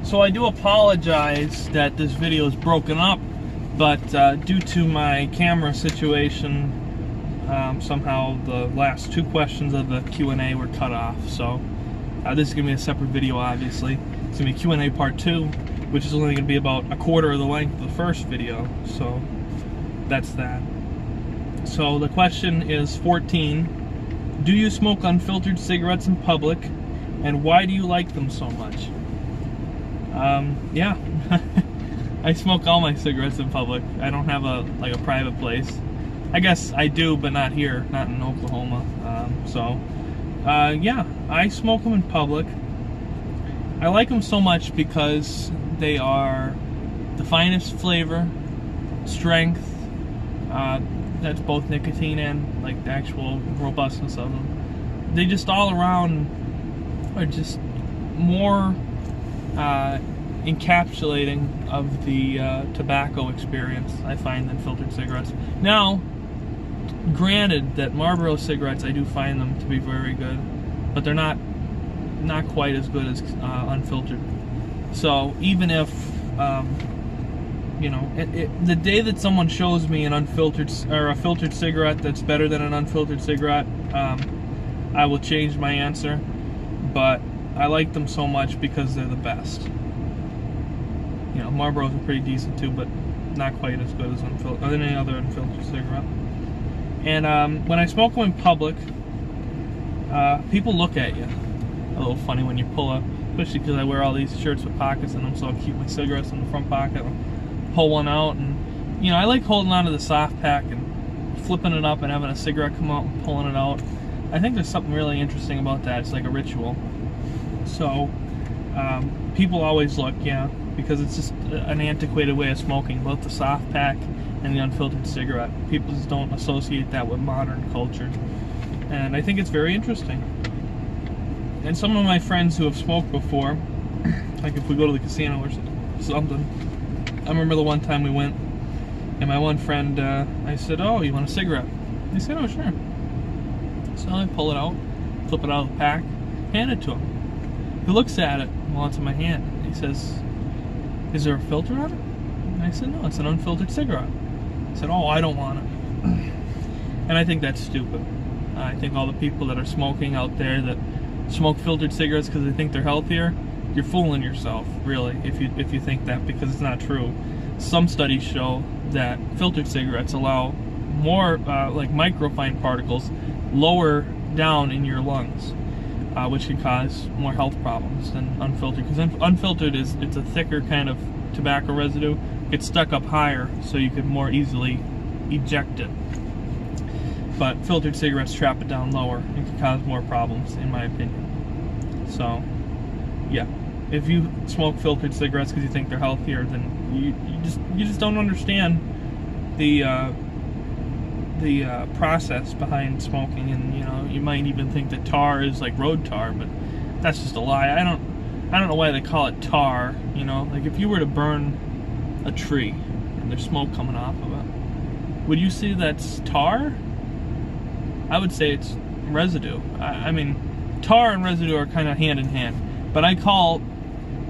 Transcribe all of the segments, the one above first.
So I do apologize that this video is broken up, but due to my camera situation, somehow the last two questions of the Q&A were cut off. So this is going to be a separate video, obviously. It's going to be Q&A part 2, which is only going to be about a quarter of the length of the first video. So that's that. So the question is 14. Do you smoke unfiltered cigarettes in public, and why do you like them so much? Yeah, I smoke all my cigarettes in public. I don't have a private place. I guess I do, but not here, not in Oklahoma. Yeah, I smoke them in public. I like them so much because they are the finest flavor, strength. That's both nicotine and like the actual robustness of them. They just all around are just more encapsulating of the tobacco experience, I find, than filtered cigarettes. Now, granted that Marlboro cigarettes, I do find them to be very good, but they're not quite as good as unfiltered. So even if you know, the day that someone shows me an unfiltered or a filtered cigarette that's better than an unfiltered cigarette, I will change my answer. But I like them so much because they're the best. You know, Marlboros are pretty decent too, but not quite as good as any other unfiltered cigarette. And when I smoke them in public, people look at you a little funny when you pull up, especially because I wear all these shirts with pockets in them, so I'll keep my cigarettes in the front pocket and pull one out. And you know, I like holding onto the soft pack and flipping it up and having a cigarette come out and pulling it out. I think there's something really interesting about that. It's like a ritual. So people always look, yeah, because it's just an antiquated way of smoking, both the soft pack and the unfiltered cigarette. People just don't associate that with modern culture, and I think it's very interesting. And some of my friends who have smoked before, like if we go to the casino or something, I remember the one time we went, and my one friend, I said, "Oh, you want a cigarette?" He said, "Oh, sure." So I pull it out, flip it out of the pack, hand it to him. He looks at it while it's in my hand. He says, "Is there a filter on it?" And I said, "No, it's an unfiltered cigarette." He said, "Oh, I don't want it." And I think that's stupid. I think all the people that are smoking out there that smoke filtered cigarettes because they think they're healthier, you're fooling yourself, really, if you think that, because it's not true. Some studies show that filtered cigarettes allow more like microfine particles lower down in your lungs, which can cause more health problems than unfiltered. Because unfiltered it's a thicker kind of tobacco residue. It gets stuck up higher, so you could more easily eject it. But filtered cigarettes trap it down lower and can cause more problems, in my opinion. So, yeah, if you smoke filtered cigarettes because you think they're healthier, then you just don't understand the process behind smoking. And you know, you might even think that tar is like road tar, but that's just a lie. I don't know why they call it tar. You know, like if you were to burn a tree and there's smoke coming off of it, would you say that's tar? I would say it's residue. I mean, tar and residue are kind of hand in hand. But I call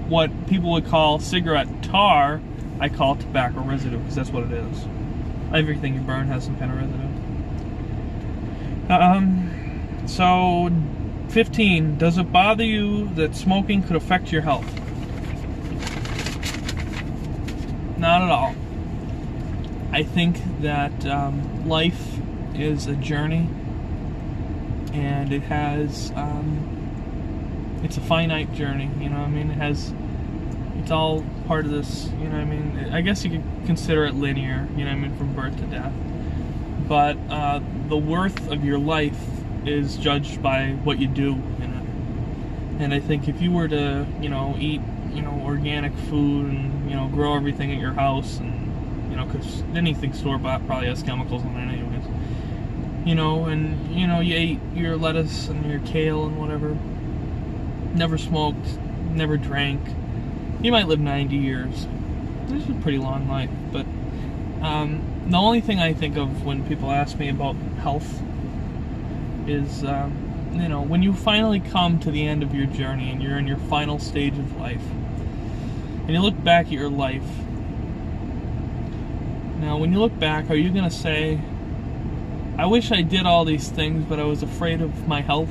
what people would call cigarette tar, I call tobacco residue, because that's what it is. Everything you burn has some kind of residue. So, 15. Does it bother you that smoking could affect your health? Not at all. I think that life is a journey, and it has it's a finite journey, you know what I mean? It's all part of this, you know what I mean? I guess you could consider it linear, you know what I mean, from birth to death. But the worth of your life is judged by what you do in it. And I think if you were to, you know, eat, you know, organic food and, you know, grow everything at your house, and, you know, because anything store-bought probably has chemicals in it anyways. You know, and, you know, you ate your lettuce and your kale and whatever, never smoked, never drank, you might live 90 years. This is a pretty long life. But the only thing I think of when people ask me about health is, you know, when you finally come to the end of your journey and you're in your final stage of life, and you look back at your life. Now, when you look back, are you going to say, I wish I did all these things, but I was afraid of my health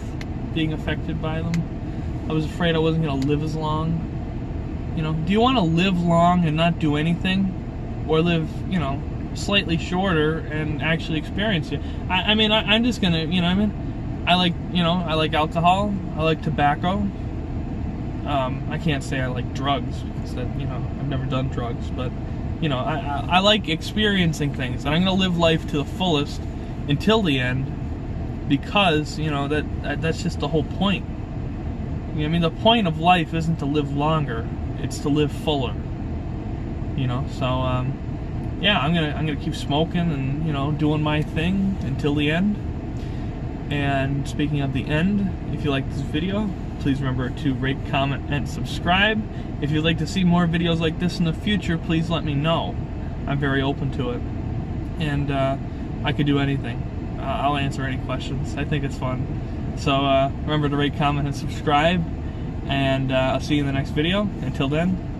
being affected by them? I was afraid I wasn't going to live as long. You know, do you want to live long and not do anything? Or live, you know, slightly shorter and actually experience it? I'm just going to, you know what I mean? I like alcohol. I like tobacco. I can't say I like drugs because that, you know, I've never done drugs, but you know, I like experiencing things, and I'm going to live life to the fullest until the end, because, you know, that's just the whole point. You know, I mean, the point of life isn't to live longer, it's to live fuller. You know, so yeah, I'm gonna keep smoking and, you know, doing my thing until the end. And speaking of the end, if you like this video, please remember to rate, comment, and subscribe. If you'd like to see more videos like this in the future, please let me know. I'm very open to it. And I could do anything. I'll answer any questions. I think it's fun. So remember to rate, comment, and subscribe. And I'll see you in the next video. Until then,